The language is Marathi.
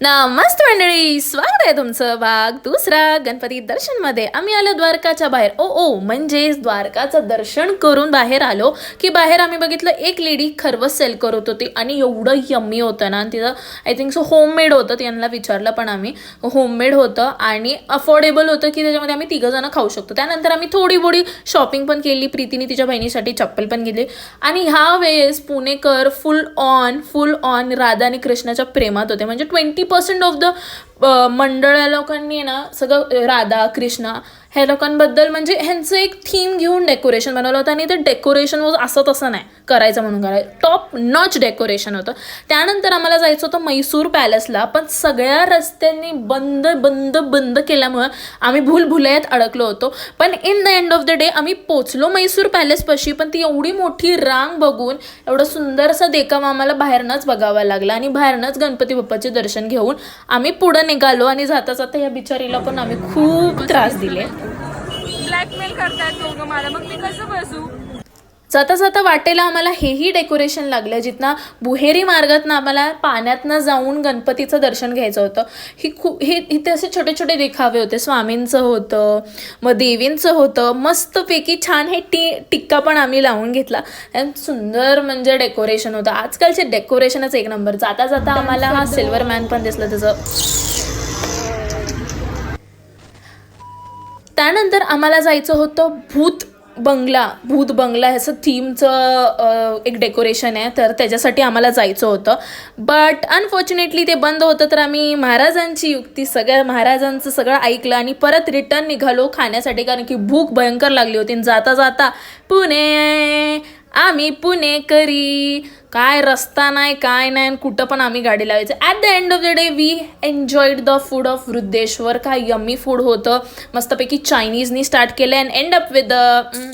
नमस्ते मंडळी, स्वागत आहे तुमचं भाग दुसरा गणपती दर्शन मध्ये. आम्ही आलो द्वारकाच्या बाहेर. म्हणजे द्वारकाचं दर्शन करून बाहेर आलो की बाहेर आम्ही बघितलं एक लेडी खरवस सेल करत होती आणि एवढं यम्मी होतं ना. तिथं आय थिंक सो होममेड होतं. त्यांना विचारलं पण आम्ही, होममेड होतं आणि अफोर्डेबल होतं की त्याच्यामध्ये आम्ही 3 जण खाऊ शकतो. त्यानंतर आम्ही थोडी शॉपिंग पण केली. प्रीतीने तिच्या बहिणीसाठी चप्पल पण घेतली आणि ह्या वेळेस पुणेकर फुल ऑन राधा आणि कृष्णाच्या प्रेमात होते. म्हणजे 20% ऑफ द मंडळ लोकांनी ना सगळं राधा कृष्णा ह्या लोकांबद्दल म्हणजे ह्यांचं एक थीम घेऊन डेकोरेशन बनवलं होतं आणि ते डेकोरेशन असं तसं नाही करायचं म्हणून करायचं, टॉप नॉच डेकोरेशन होतं. त्यानंतर आम्हाला जायचं होतं मैसूर पॅलेसला, पण सगळ्या रस्त्यांनी बंद केल्यामुळं आम्ही भूलभुलैयात अडकलो होतो. पण in the end of the day आम्ही पोचलो मैसूर पॅलेसपाशी. पण ती एवढी मोठी रांग बघून एवढं सुंदरसा देखावा आम्हाला बाहेरनंच बघावा लागला आणि बाहेरनंच गणपती बाप्पाचे दर्शन घेऊन आम्ही पुढे निघालो. आणि जाता जाता या बिचारीला पण आम्ही खूप त्रास दिले. ब्लॅकमेल करतायत दोघं मला, मग मी कसं बसू? जाता वाटेला आम्हाला हेही डेकोरेशन लागलं, जिथनं बुहेरी मार्गातनं आम्हाला पाण्यातनं जाऊन गणपतीचं दर्शन घ्यायचं होतं. इथे असे छोटे देखावे होते. स्वामींचं होतं, मग देवींचं होतं. मस्तपैकी छान हे टिक्का पण आम्ही लावून घेतला. सुंदर म्हणजे डेकोरेशन होतं. आजकालचे डेकोरेशनच एक नंबर. जाता आम्हाला हा सिल्वर मॅन पण दिसला त्याचं. त्यानंतर आम्हाला जायचं होतं भूत बंगला ह्याचं थीमचं एक डेकोरेशन आहे, तर त्याच्यासाठी आम्हाला जायचं होतं. बट अनफॉर्च्युनेटली ते बंद होतं. तर आम्ही महाराजांची युक्ती, महाराजांचं सगळं ऐकलं आणि परत रिटर्न निघालो खाण्यासाठी, कारण की भूक भयंकर लागली होती. जाता पुणे आम्ही पुणेकरी, काय रस्ता नाही काय नाही, कुठं पण आम्ही गाडी लावायचं. At the end of the day we enjoyed the food of Vriddheshwar. काय यम्मी फूड होतं. मस्तपैकी चायनीजनी स्टार्ट केलं and end up with the